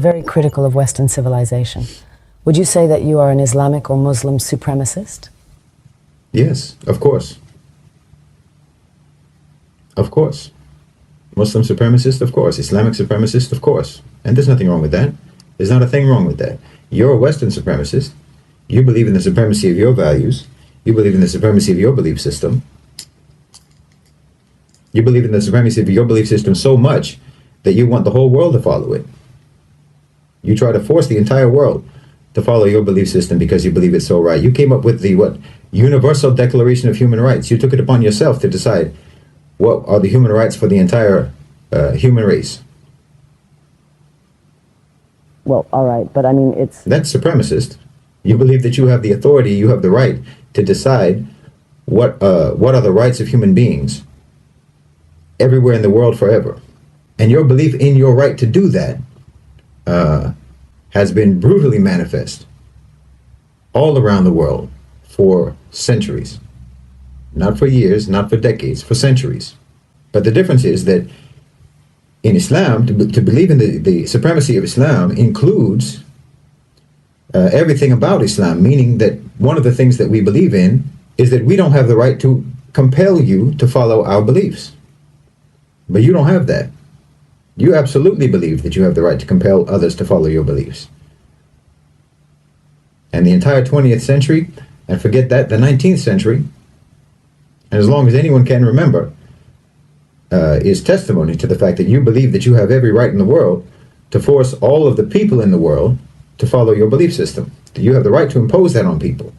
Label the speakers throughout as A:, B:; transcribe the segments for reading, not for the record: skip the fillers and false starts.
A: Very critical of Western civilization. Would you say that you are an Islamic or Muslim supremacist?
B: Yes, of course. Of course. Muslim supremacist, of course. Islamic supremacist, of course. And there's nothing wrong with that. There's not a thing wrong with that. You're a Western supremacist. You believe in the supremacy of your values. You believe in the supremacy of your belief system. You believe in the supremacy of your belief system so much that you want the whole world to follow it. You try to force the entire world to follow your belief system because you believe it's so right. You came up with the Universal Declaration of Human Rights. You took it upon yourself to decide what are the human rights for the entire human race.
A: Well, all right, but I mean,
B: That's supremacist. You believe that you have the authority, you have the right to decide what are the rights of human beings everywhere in the world forever. And your belief in your right to do that has been brutally manifest all around the world for centuries. Not for years, not for decades, for centuries. But the difference is that in Islam, to believe in the supremacy of Islam includes everything about Islam, meaning that one of the things that we believe in is that we don't have the right to compel you to follow our beliefs. But you don't have that. You absolutely believe that you have the right to compel others to follow your beliefs. And the entire 20th century, and forget that, the 19th century, and as long as anyone can remember, is testimony to the fact that you believe that you have every right in the world to force all of the people in the world to follow your belief system. That you have the right to impose that on people.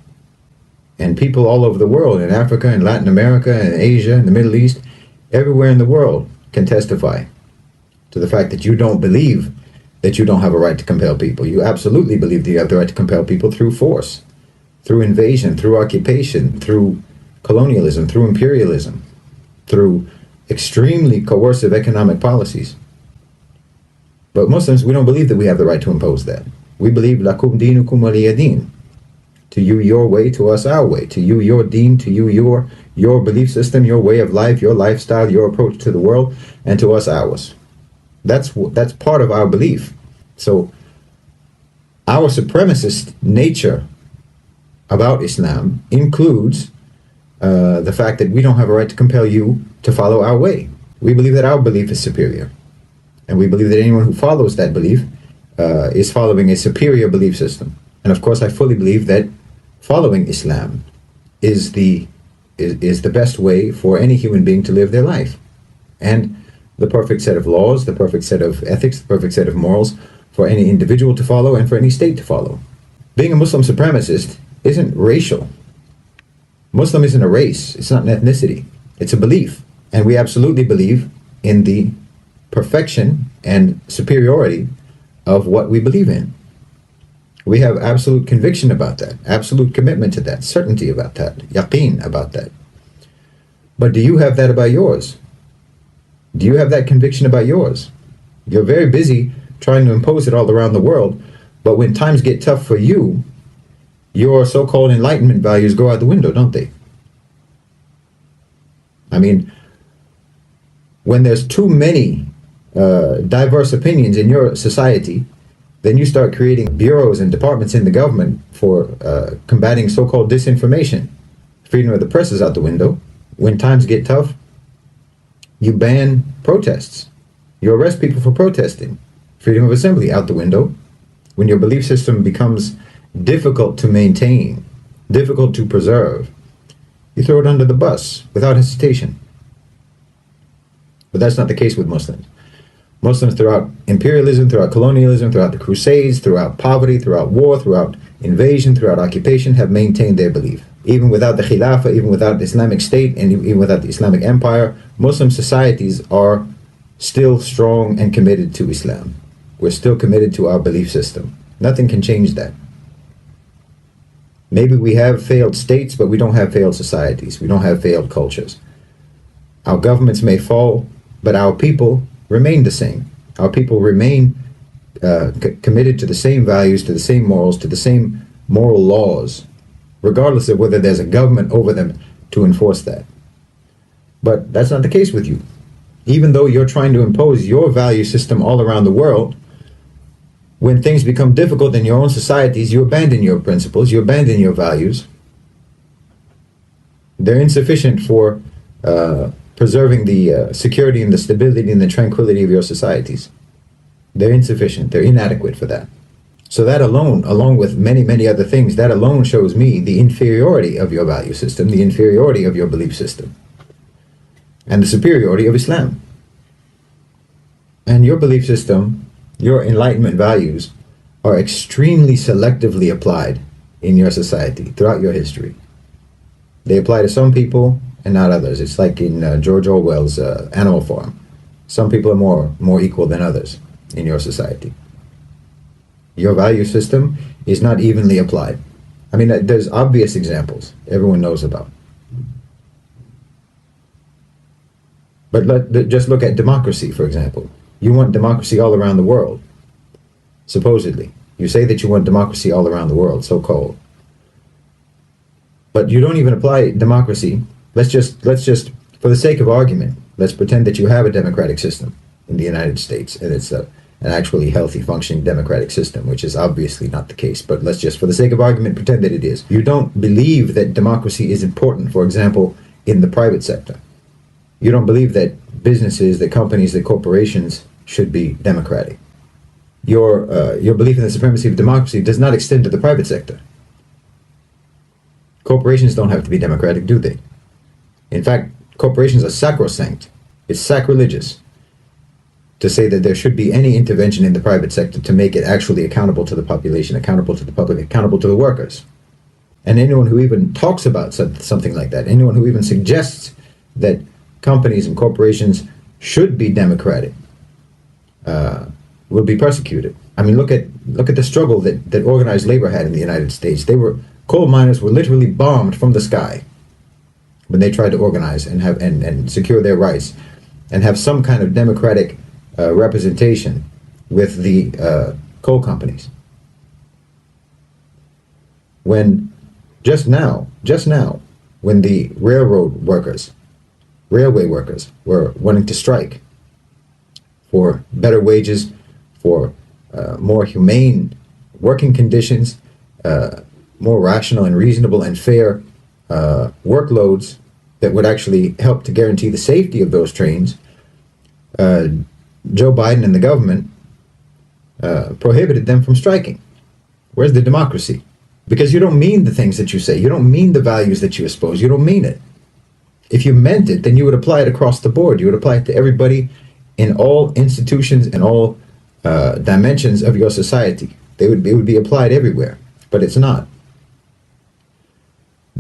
B: And people all over the world, in Africa, in Latin America, in Asia, in the Middle East, everywhere in the world can testify to the fact that you don't believe that you don't have a right to compel people. You absolutely believe that you have the right to compel people through force, through invasion, through occupation, through colonialism, through imperialism, through extremely coercive economic policies. But Muslims, we don't believe that we have the right to impose that. We believe lakum dinukum waliya din. To you your way, to us our way. To you your deen, to you your belief system, your way of life, your lifestyle, your approach to the world, and to us ours. That's part of our belief. So our supremacist nature about Islam includes the fact that we don't have a right to compel you to follow our way. We believe that our belief is superior. And we believe that anyone who follows that belief is following a superior belief system. And of course, I fully believe that following Islam is the best way for any human being to live their life. And the perfect set of laws, the perfect set of ethics, the perfect set of morals for any individual to follow and for any state to follow. Being a Muslim supremacist isn't racial. Muslim isn't a race. It's not an ethnicity. It's a belief. And we absolutely believe in the perfection and superiority of what we believe in. We have absolute conviction about that, absolute commitment to that, certainty about that, yaqeen about that. But do you have that about yours? Do you have that conviction about yours? You're very busy trying to impose it all around the world, but when times get tough for you, your so-called enlightenment values go out the window, don't they? I mean, when there's too many diverse opinions in your society, then you start creating bureaus and departments in the government for combating so-called disinformation. Freedom of the press is out the window. When times get tough, you ban protests. You arrest people for protesting. Freedom of assembly out the window. When your belief system becomes difficult to maintain, difficult to preserve, you throw it under the bus without hesitation. But that's not the case with Muslims. Muslims throughout imperialism, throughout colonialism, throughout the Crusades, throughout poverty, throughout war, throughout invasion, throughout occupation, have maintained their belief. Even without the Khilafah, even without the Islamic State, and even without the Islamic Empire, Muslim societies are still strong and committed to Islam. We're still committed to our belief system. Nothing can change that. Maybe we have failed states, but we don't have failed societies. We don't have failed cultures. Our governments may fall, but our people remain the same. Our people remain committed to the same values, to the same morals, to the same moral laws, regardless of whether there's a government over them to enforce that. But that's not the case with you. Even though you're trying to impose your value system all around the world, when things become difficult in your own societies, you abandon your principles, you abandon your values. They're insufficient for preserving the security and the stability and the tranquility of your societies. They're insufficient. They're inadequate for that. So that alone, along with many, many other things, that alone shows me the inferiority of your value system, the inferiority of your belief system, and the superiority of Islam. And your belief system, your Enlightenment values, are extremely selectively applied in your society throughout your history. They apply to some people and not others. It's like in George Orwell's Animal Farm. Some people are more equal than others in your society. Your value system is not evenly applied. I mean, there's obvious examples everyone knows about. But just look at democracy, for example. You want democracy all around the world, supposedly. You say that you want democracy all around the world, so-called. But you don't even apply democracy. Let's just, for the sake of argument, let's pretend that you have a democratic system in the United States, and it's an actually healthy, functioning democratic system, which is obviously not the case. But let's just, for the sake of argument, pretend that it is. You don't believe that democracy is important, for example, in the private sector. You don't believe that businesses, that companies, that corporations should be democratic. Your belief in the supremacy of democracy does not extend to the private sector. Corporations don't have to be democratic, do they? In fact, corporations are sacrosanct. It's sacrilegious to say that there should be any intervention in the private sector to make it actually accountable to the population, accountable to the public, accountable to the workers. And anyone who even talks about something like that, anyone who even suggests that companies and corporations should be democratic, will be persecuted. I mean, look at the struggle that organized labor had in the United States. Coal miners were literally bombed from the sky when they tried to organize and secure their rights and have some kind of democratic representation with the coal companies. When just now, when the railway workers were wanting to strike for better wages, for more humane working conditions, more rational and reasonable and fair workloads that would actually help to guarantee the safety of those trains, Joe Biden and the government prohibited them from striking. Where's the democracy? Because you don't mean the things that you say. You don't mean the values that you espouse. You don't mean it. If you meant it, then you would apply it across the board. You would apply it to everybody in all institutions and all dimensions of your society. It would be applied everywhere, but it's not.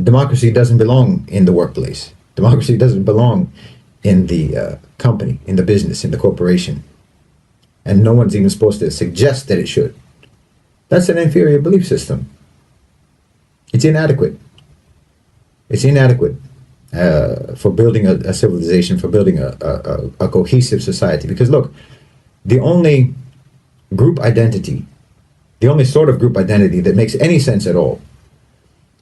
B: Democracy doesn't belong in the workplace. Democracy doesn't belong in the company, in the business, in the corporation. And no one's even supposed to suggest that it should. That's an inferior belief system. It's inadequate. It's inadequate for building a civilization, for building a cohesive society. Because look, the only group identity, the only sort of group identity that makes any sense at all,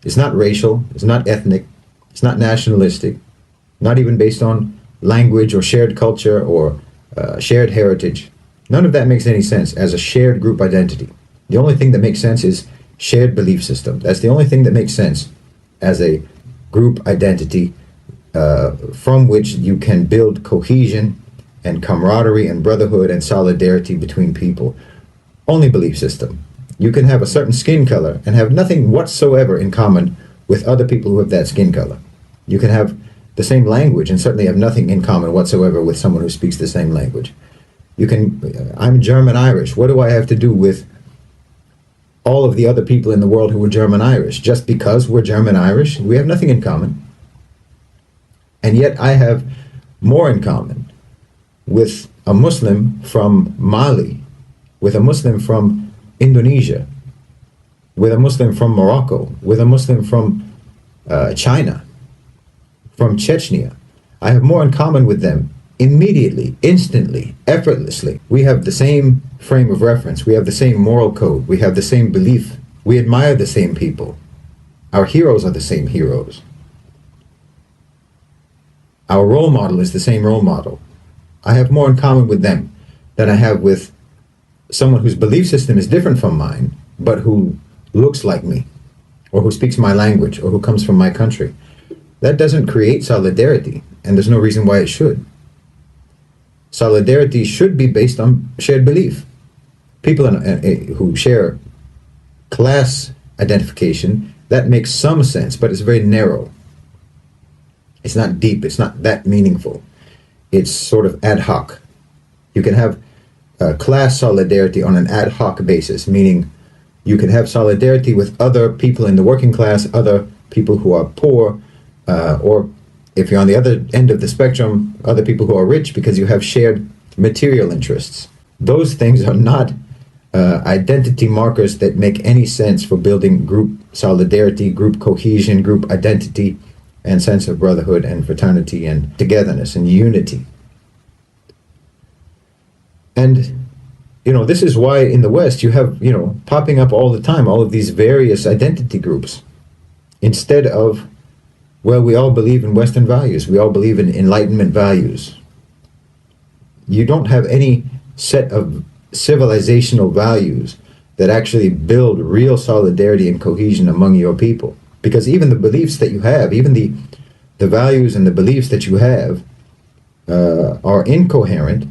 B: it's not racial, it's not ethnic, it's not nationalistic, not even based on language or shared culture or shared heritage. None of that makes any sense as a shared group identity. The only thing that makes sense is shared belief system. That's the only thing that makes sense as a group identity from which you can build cohesion and camaraderie and brotherhood and solidarity between people. Only belief system. You can have a certain skin color and have nothing whatsoever in common with other people who have that skin color. You can have the same language and certainly have nothing in common whatsoever with someone who speaks the same language. I'm German Irish. What do I have to do with all of the other people in the world who are German Irish? Just because we're German Irish, we have nothing in common. And yet I have more in common with a Muslim from Mali, with a Muslim from Indonesia, with a Muslim from Morocco, with a Muslim from China, from Chechnya. I have more in common with them immediately, instantly, effortlessly. We have the same frame of reference. We have the same moral code. We have the same belief. We admire the same people. Our heroes are the same heroes. Our role model is the same role model. I have more in common with them than I have with someone whose belief system is different from mine, but who looks like me, or who speaks my language, or who comes from my country. That doesn't create solidarity, and there's no reason why it should. Solidarity should be based on shared belief. People who share class identification, that makes some sense, but it's very narrow. It's not deep, it's not that meaningful. It's sort of ad hoc. You can have class solidarity on an ad hoc basis, meaning you can have solidarity with other people in the working class, other people who are poor, or if you're on the other end of the spectrum, other people who are rich, because you have shared material interests. Those things are not identity markers that make any sense for building group solidarity, group cohesion, group identity, and sense of brotherhood and fraternity and togetherness and unity. And, this is why in the West you have, popping up all the time, all of these various identity groups, instead of, well, we all believe in Western values. We all believe in Enlightenment values. You don't have any set of civilizational values that actually build real solidarity and cohesion among your people. Because even the beliefs that you have, even the values and the beliefs that you have are incoherent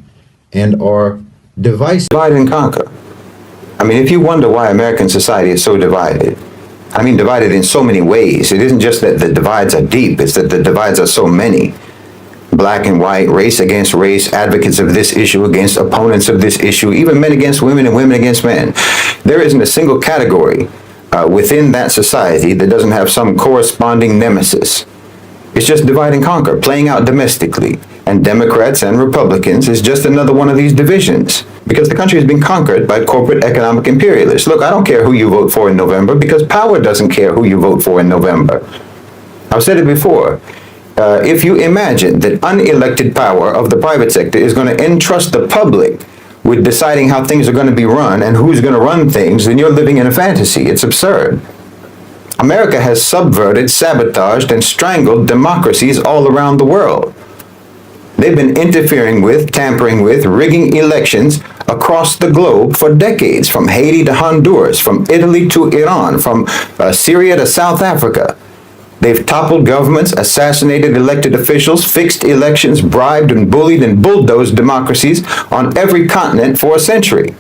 B: and are divisive.
C: Divide and conquer. I mean, if you wonder why American society is so divided, I mean divided in so many ways. It isn't just that the divides are deep, it's that the divides are so many. Black and white, race against race, advocates of this issue against opponents of this issue, even men against women and women against men. There isn't a single category within that society that doesn't have some corresponding nemesis. It's just divide and conquer, playing out domestically. And Democrats and Republicans is just another one of these divisions, because the country has been conquered by corporate economic imperialists. Look, I don't care who you vote for in November, because power doesn't care who you vote for in November. I've said it before. If you imagine that unelected power of the private sector is going to entrust the public with deciding how things are going to be run and who's going to run things, then you're living in a fantasy. It's absurd. America has subverted, sabotaged, and strangled democracies all around the world. They've been interfering with, tampering with, rigging elections across the globe for decades, from Haiti to Honduras, from Italy to Iran, from Syria to South Africa. They've toppled governments, assassinated elected officials, fixed elections, bribed and bullied and bulldozed democracies on every continent for a century.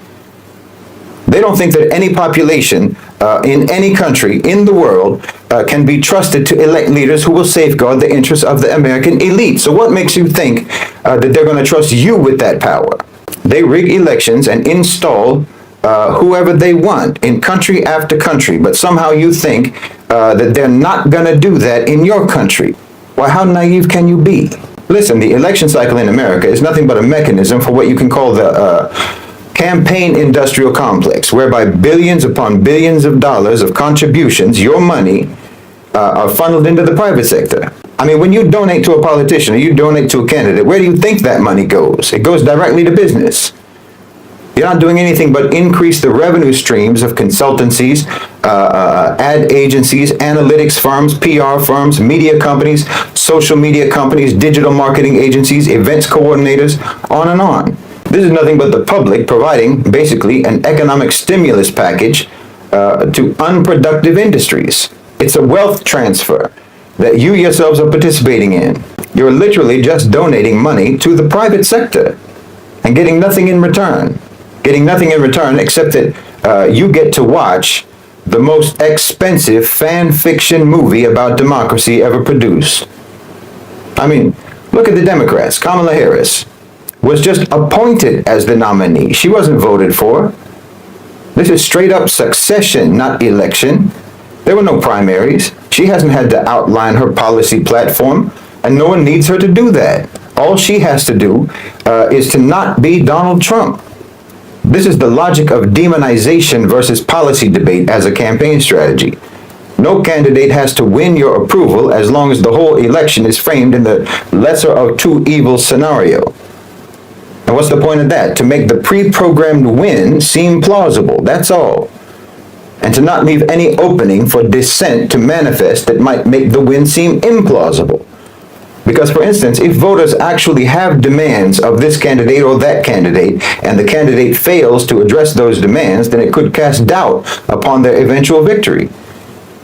C: They don't think that any population in any country in the world can be trusted to elect leaders who will safeguard the interests of the American elite. So what makes you think that they're going to trust you with that power? They rig elections and install whoever they want in country after country, but somehow you think that they're not going to do that in your country. Why, how naive can you be? Listen, the election cycle in America is nothing but a mechanism for what you can call the campaign industrial complex, whereby billions upon billions of dollars of contributions, your money, are funneled into the private sector. I mean, when you donate to a politician or you donate to a candidate, where do you think that money goes? It goes directly to business. You're not doing anything but increase the revenue streams of consultancies, ad agencies, analytics firms, PR firms, media companies, social media companies, digital marketing agencies, events coordinators, on and on. This is nothing but the public providing basically an economic stimulus package to unproductive industries. It's a wealth transfer that you yourselves are participating in. You're literally just donating money to the private sector and getting nothing in return. Getting nothing in return except that you get to watch the most expensive fan fiction movie about democracy ever produced. I mean, look at the Democrats. Kamala Harris was just appointed as the nominee. She wasn't voted for. This is straight up succession, not election. There were no primaries. She hasn't had to outline her policy platform, and no one needs her to do that. All she has to do is to not be Donald Trump. This is the logic of demonization versus policy debate as a campaign strategy. No candidate has to win your approval as long as the whole election is framed in the lesser of two evils scenario. And what's the point of that? To make the pre-programmed win seem plausible, that's all. And to not leave any opening for dissent to manifest that might make the win seem implausible. Because, for instance, if voters actually have demands of this candidate or that candidate, and the candidate fails to address those demands, then it could cast doubt upon their eventual victory.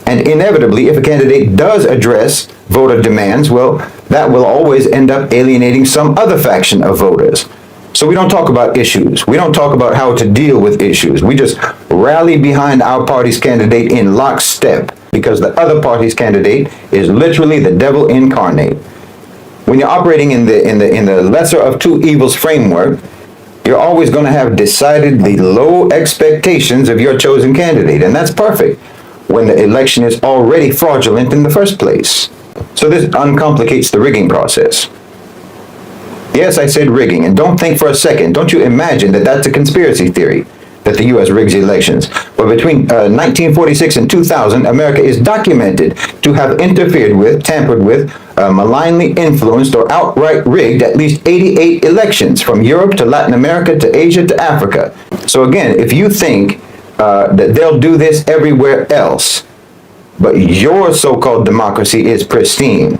C: And inevitably, if a candidate does address voter demands, well, that will always end up alienating some other faction of voters. So we don't talk about issues. We don't talk about how to deal with issues. We just rally behind our party's candidate in lockstep, because the other party's candidate is literally the devil incarnate. When you're operating in the lesser of two evils framework, you're always going to have decidedly low expectations of your chosen candidate, and that's perfect when the election is already fraudulent in the first place. So this uncomplicates the rigging process. Yes, I said rigging, and don't think for a second, don't you imagine that that's a conspiracy theory, that the U.S. rigs elections. But between 1946 and 2000, America is documented to have interfered with, tampered with, malignly influenced, or outright rigged at least 88 elections from Europe to Latin America to Asia to Africa. So again, if you think that they'll do this everywhere else, but your so-called democracy is pristine,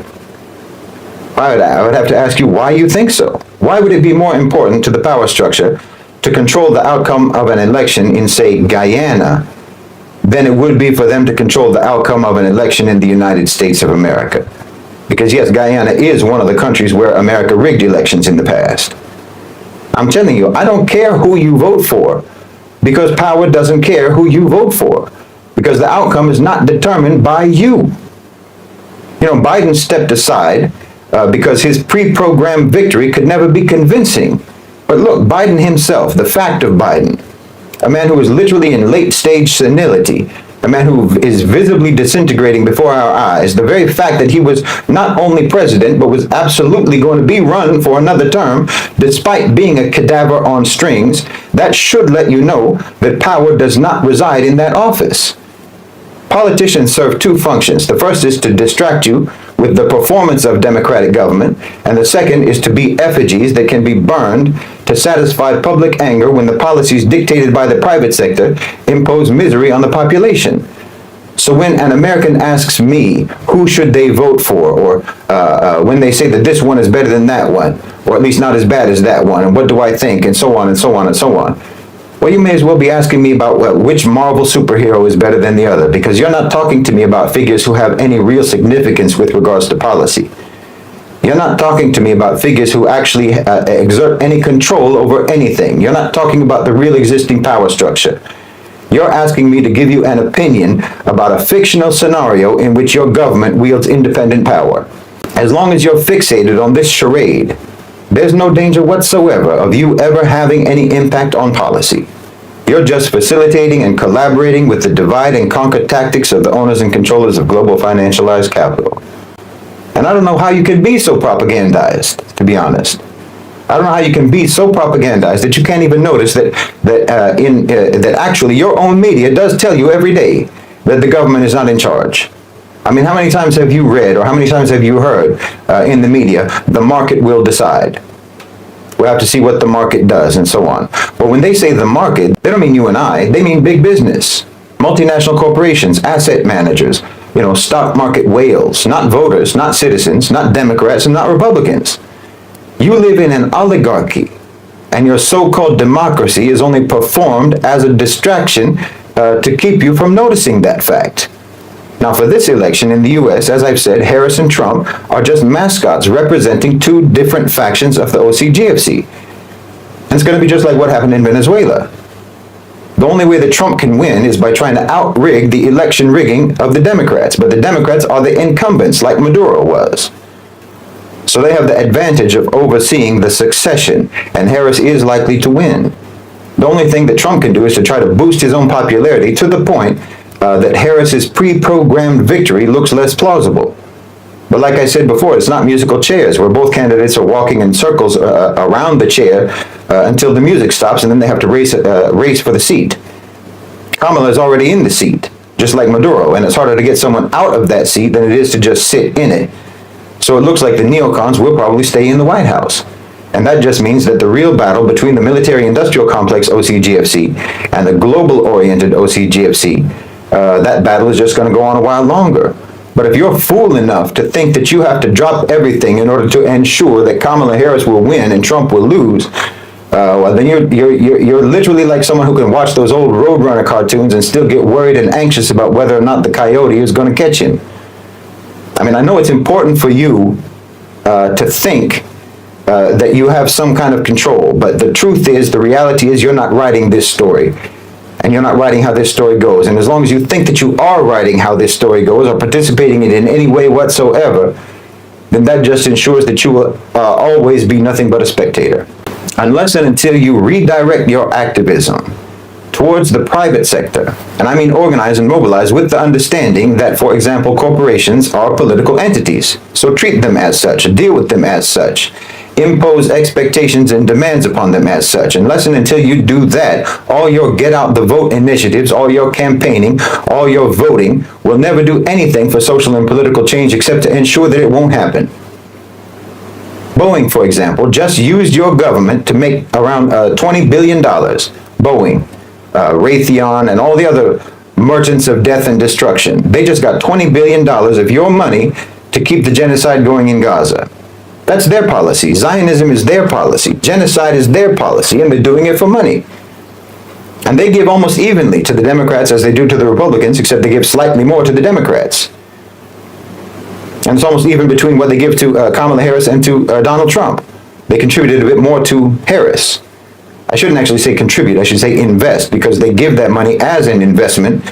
C: I would have to ask you why you think so. Why would it be more important to the power structure to control the outcome of an election in, say, Guyana, than it would be for them to control the outcome of an election in the United States of America? Because yes, Guyana is one of the countries where America rigged elections in the past. I'm telling you, I don't care who you vote for, because power doesn't care who you vote for, because the outcome is not determined by you. You know, Biden stepped aside because his pre-programmed victory could never be convincing. But look, Biden himself, the fact of Biden, a man who is literally in late-stage senility, a man who is visibly disintegrating before our eyes, the very fact that he was not only president, but was absolutely going to be run for another term, despite being a cadaver on strings, that should let you know that power does not reside in that office. Politicians serve two functions. The first is to distract you with the performance of democratic government, and the second is to be effigies that can be burned to satisfy public anger when the policies dictated by the private sector impose misery on the population. So when an American asks me who should they vote for, or when they say that this one is better than that one, or at least not as bad as that one, and what do I think, and so on and so on and so on, well, you may as well be asking me about which Marvel superhero is better than the other, because you're not talking to me about figures who have any real significance with regards to policy. You're not talking to me about figures who actually exert any control over anything. You're not talking about the real existing power structure. You're asking me to give you an opinion about a fictional scenario in which your government wields independent power. As long as you're fixated on this charade, there's no danger whatsoever of you ever having any impact on policy. You're just facilitating and collaborating with the divide and conquer tactics of the owners and controllers of global financialized capital. And I don't know how you can be so propagandized, to be honest. I don't know how you can be so propagandized that you can't even notice that actually your own media does tell you every day that the government is not in charge. I mean, how many times have you read, or how many times have you heard in the media, the market will decide? We'll have to see what the market does, and so on. But when they say the market, they don't mean you and I. They mean big business, multinational corporations, asset managers, stock market whales, not voters, not citizens, not Democrats, and not Republicans. You live in an oligarchy, and your so-called democracy is only performed as a distraction to keep you from noticing that fact. Now, for this election in the U.S., as I've said, Harris and Trump are just mascots representing two different factions of the OCGFC. And it's going to be just like what happened in Venezuela. The only way that Trump can win is by trying to out-rig the election rigging of the Democrats. But the Democrats are the incumbents, like Maduro was. So they have the advantage of overseeing the succession, and Harris is likely to win. The only thing that Trump can do is to try to boost his own popularity to the point that Harris's pre-programmed victory looks less plausible. But like I said before, it's not musical chairs where both candidates are walking in circles around the chair until the music stops, and then they have to race for the seat. Kamala is already in the seat, just like Maduro, and it's harder to get someone out of that seat than it is to just sit in it. So it looks like the neocons will probably stay in the White House. And that just means that the real battle between the military-industrial complex OCGFC and the global-oriented OCGFC, that battle is just going to go on a while longer. But if you're fool enough to think that you have to drop everything in order to ensure that Kamala Harris will win and Trump will lose, well, then you're literally like someone who can watch those old Roadrunner cartoons and still get worried and anxious about whether or not the coyote is going to catch him. I mean, I know it's important for you to think that you have some kind of control, but the truth is, the reality is, you're not writing this story. And you're not writing how this story goes. And as long as you think that you are writing how this story goes or participating in it in any way whatsoever, then that just ensures that you will always be nothing but a spectator. Unless and until you redirect your activism towards the private sector, and I mean organize and mobilize with the understanding that, for example, corporations are political entities. So treat them as such, deal with them as such, impose expectations and demands upon them as such. Unless and until you do that, all your get out the vote initiatives, all your campaigning, all your voting will never do anything for social and political change except to ensure that it won't happen. Boeing, for example, just used your government to make around $20 billion. Boeing, Raytheon, and all the other merchants of death and destruction. They just got $20 billion of your money to keep the genocide going in Gaza. That's their policy. Zionism is their policy. Genocide is their policy, and they're doing it for money. And they give almost evenly to the Democrats as they do to the Republicans, except they give slightly more to the Democrats. And it's almost even between what they give to Kamala Harris and to Donald Trump. They contributed a bit more to Harris. I shouldn't actually say contribute, I should say invest, because they give that money as an investment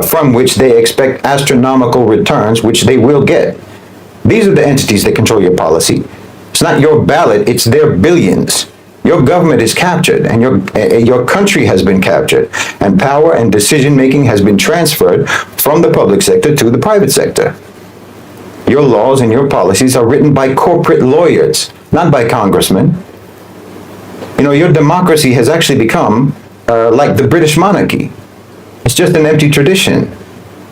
C: from which they expect astronomical returns, which they will get. These are the entities that control your policy. It's not your ballot, it's their billions. Your government is captured, and your country has been captured, and power and decision-making has been transferred from the public sector to the private sector. Your laws and your policies are written by corporate lawyers, not by congressmen. You know, your democracy has actually become like the British monarchy. It's just an empty tradition.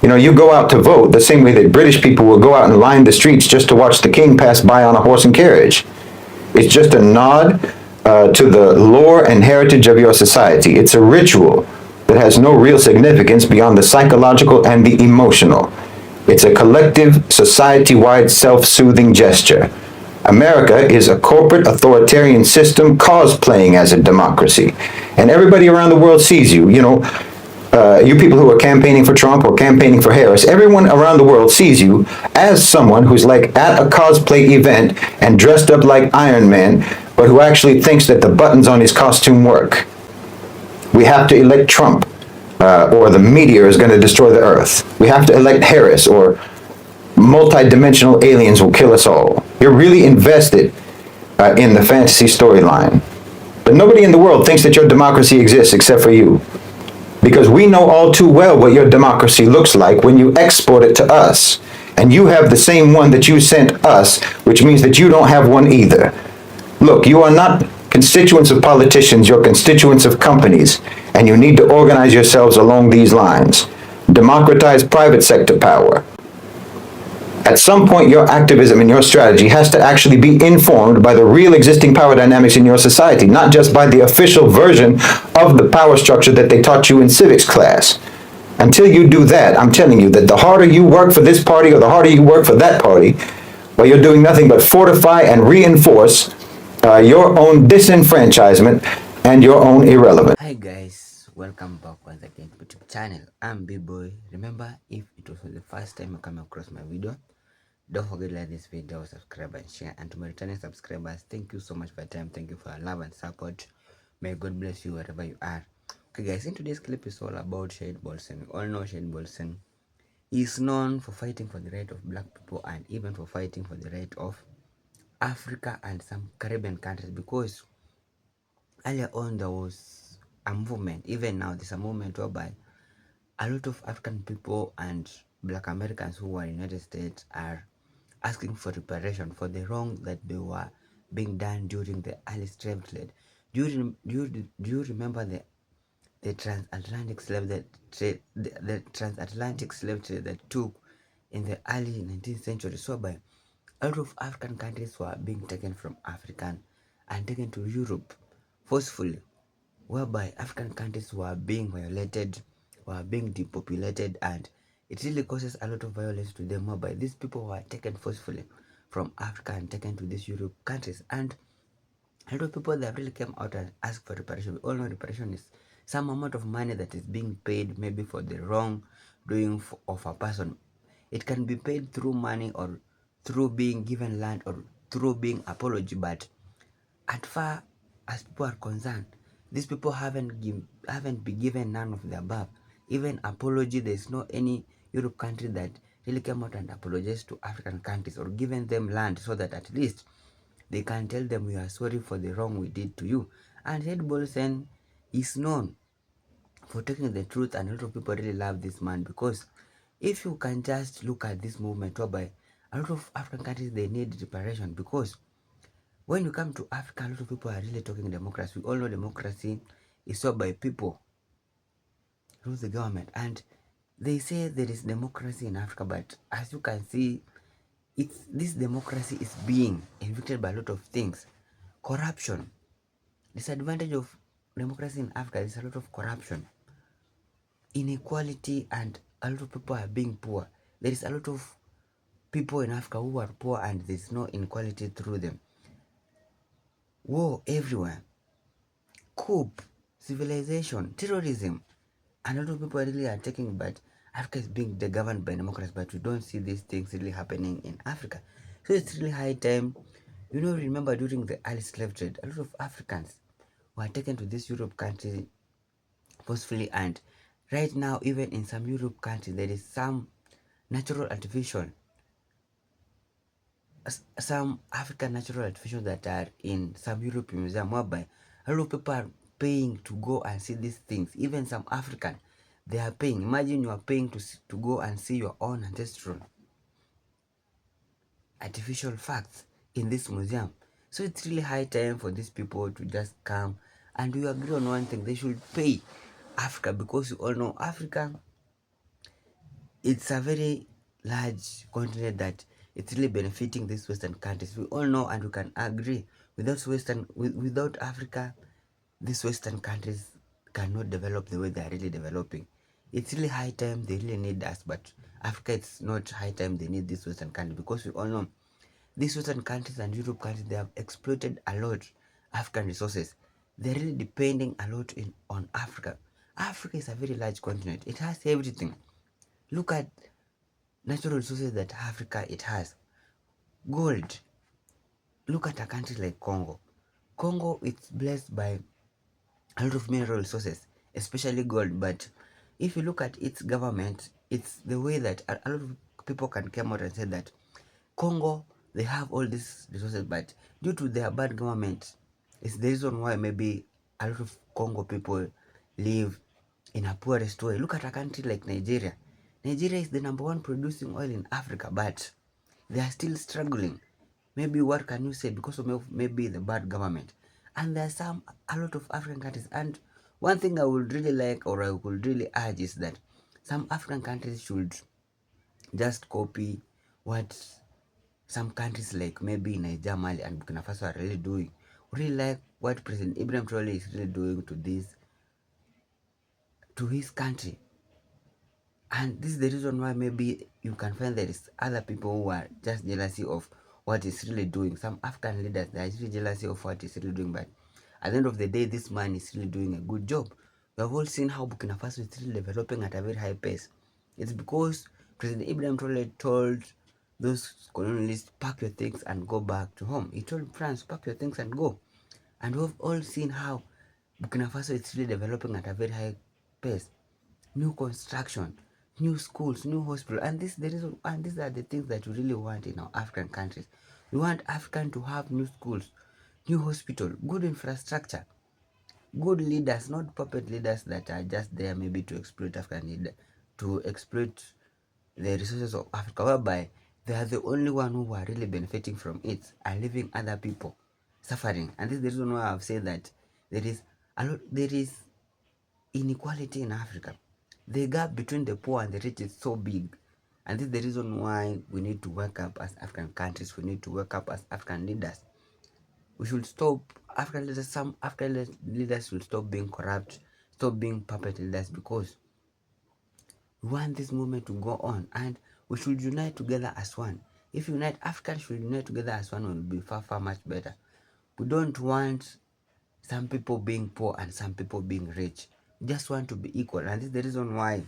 C: You know, you go out to vote the same way that British people will go out and line the streets just to watch the king pass by on a horse and carriage. It's just a nod to the lore and heritage of your society. It's a ritual that has no real significance beyond the psychological and the emotional. It's a collective, society-wide, self-soothing gesture. America is a corporate authoritarian system cosplaying as a democracy. And everybody around the world sees you. You know, you people who are campaigning for Trump or campaigning for Harris, everyone around the world sees you as someone who's like at a cosplay event and dressed up like Iron Man, but who actually thinks that the buttons on his costume work. We have to elect Trump, or the meteor is going to destroy the earth. We have to elect Harris, or multi-dimensional aliens will kill us all. You're really invested in the fantasy storyline. But nobody in the world thinks that your democracy exists except for you. Because we know all too well what your democracy looks like when you export it to us. And you have the same one that you sent us, which means that you don't have one either. Look, you are not constituents of politicians, you're constituents of companies, and you need to organize yourselves along these lines. Democratize private sector power. At some point, your activism and your strategy has to actually be informed by the real existing power dynamics in your society, not just by the official version of the power structure that they taught you in civics class. Until you do that, I'm telling you that the harder you work for this party or the harder you work for that party, well, you're doing nothing but fortify and reinforce your own disenfranchisement and your own irrelevance.
D: Hi guys, welcome back once again to YouTube channel. I'm B-Boy. Remember, if it was the first time you come across my video, don't forget to like this video, subscribe and share. And to my returning subscribers, thank you so much for your time. Thank you for your love and support. May God bless you wherever you are. Okay guys, in today's clip is all about Shahid Bolsen. We all know Shahid Bolsen is known for fighting for the right of black people and even for fighting for the right of Africa and some Caribbean countries, because earlier on there was a movement, even now there's a movement whereby a lot of African people and black Americans who were in the United States are asking for reparation for the wrong that they were being done during the early slave trade. Do you remember the transatlantic slave trade, the transatlantic slave trade that took in the early 19th century? So by a lot of African countries were being taken from African and taken to Europe forcefully, whereby African countries were being violated, were being depopulated, and it really causes a lot of violence to them, whereby these people were taken forcefully from Africa and taken to these Europe countries. And a lot of people that really came out and asked for reparation. We all know reparation is some amount of money that is being paid maybe for the wrong doing of a person. It can be paid through money or through being given land or through being apology, but as far as people are concerned, these people haven't been given none of the above. Even apology, there's no any Europe country that really came out and apologized to African countries or given them land so that at least they can tell them we are sorry for the wrong we did to you. And Shahid Bolsen is known for taking the truth, and a lot of people really love this man because if you can just look at this movement whereby a lot of African countries they need reparation, because when you come to Africa, a lot of people are really talking democracy. We all know democracy is sought by people through the government, and they say there is democracy in Africa, but as you can see, this democracy is being evicted by a lot of things. Corruption. Disadvantage of democracy in Africa is a lot of corruption, inequality, and a lot of people are being poor. There is a lot of people in Africa who are poor and there's no inequality through them. War everywhere, coup, civilization, terrorism, and a lot of people really are taking, but Africa is being governed by democracy, but we don't see these things really happening in Africa. So it's really high time. Remember during the early slave trade, a lot of Africans were taken to this Europe country forcefully, and right now, even in some Europe countries, there is some natural artificial, some African natural artificial that are in some European museum, whereby a lot of people are paying to go and see these things. Even some African, they are paying. Imagine you are paying to go and see your own ancestral artificial facts in this museum. So it's really high time for these people to just come, and we agree on one thing: they should pay Africa, because you all know Africa, it's a very large continent that it's really benefiting these Western countries. We all know and we can agree without Africa, these Western countries cannot develop the way they are really developing. It's really high time they really need us, but Africa, it's not high time they need this Western country, because we all know these Western countries and Europe countries, they have exploited a lot African resources. They're really depending a lot on Africa. Africa is a very large continent. It has everything. Look at natural resources that Africa it has. Gold. Look at a country like Congo. Congo is blessed by a lot of mineral resources, especially gold. But if you look at its government, it's the way that a lot of people can come out and say that Congo, they have all these resources, but due to their bad government, it's the reason why maybe a lot of Congo people live in a poorest way. Look at a country like Nigeria. Nigeria is the number one producing oil in Africa, but they are still struggling. Maybe what can you say? Because of maybe the bad government. And there are a lot of African countries. And one thing I would really like, or I would really urge, is that some African countries should just copy what some countries like maybe Nigeria, Mali, and Burkina Faso are really doing. Really like what President Ibrahim Traore is really doing to his country. And this is the reason why maybe you can find there is other people who are just jealousy of what he's really doing. Some African leaders, they are really jealousy of what he's really doing, but at the end of the day, this man is really doing a good job. We have all seen how Burkina Faso is really developing at a very high pace. It's because President Ibrahim Traore told those colonialists, pack your things and go back to home. He told France, pack your things and go. And we've all seen how Burkina Faso is really developing at a very high pace. New construction, new schools, new hospitals, and these are the things that we really want in our African countries. We want African to have new schools, new hospital, good infrastructure, good leaders, not puppet leaders that are just there maybe to exploit African leader, to exploit the resources of Africa, whereby they are the only one who are really benefiting from it and leaving other people suffering. And this is the reason why I've said that there is inequality in Africa. The gap between the poor and the rich is so big. And this is the reason why we need to wake up as African countries. We need to wake up as African leaders. We should stop African leaders. Some African leaders should stop being corrupt, stop being puppet leaders, because We want this movement to go on, and we should unite together as one. If unite, Africans should unite together as one, will be far, far much better. We don't want some people being poor and some people being rich. We just want to be equal, and this is the reason why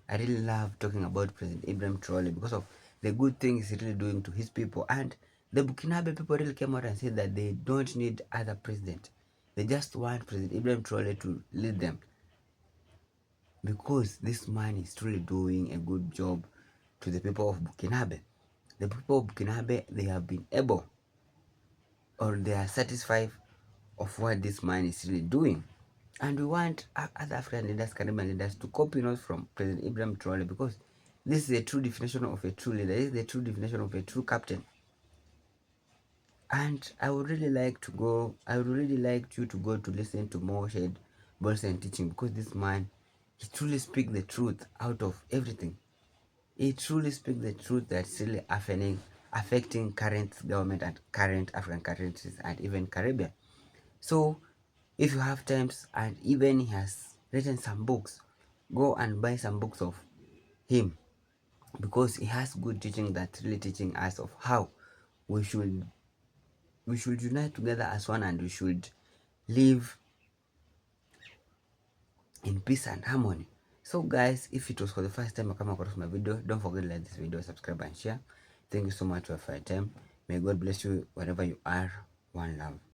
D: I really love talking about President Ibrahim Traore, because of the good things he's really doing to his people. And the Burkinabe people really came out and said that they don't need other president. They just want President Ibrahim Traore to lead them, because this man is truly doing a good job to the people of Burkinabe. The people of Burkinabe, they have been able, or they are satisfied of what this man is really doing. And we want other African leaders, Caribbean leaders, to copy notes from President Ibrahim Traore, because this is a true definition of a true leader. This is the true definition of a true captain. And I would really like you to go to listen to more Shahid Bolsen teaching, because this man, he truly speaks the truth out of everything. He truly speaks the truth that's really affecting current government and current African countries and even Caribbean. So if you have times, and even he has written some books, go and buy some books of him, because he has good teaching that's really teaching us of how we should unite together as one, and we should live in peace and harmony. So guys, if it was for the first time I come across my video, don't forget to like this video, subscribe and share. Thank you so much for your time. May God bless you wherever you are. One love.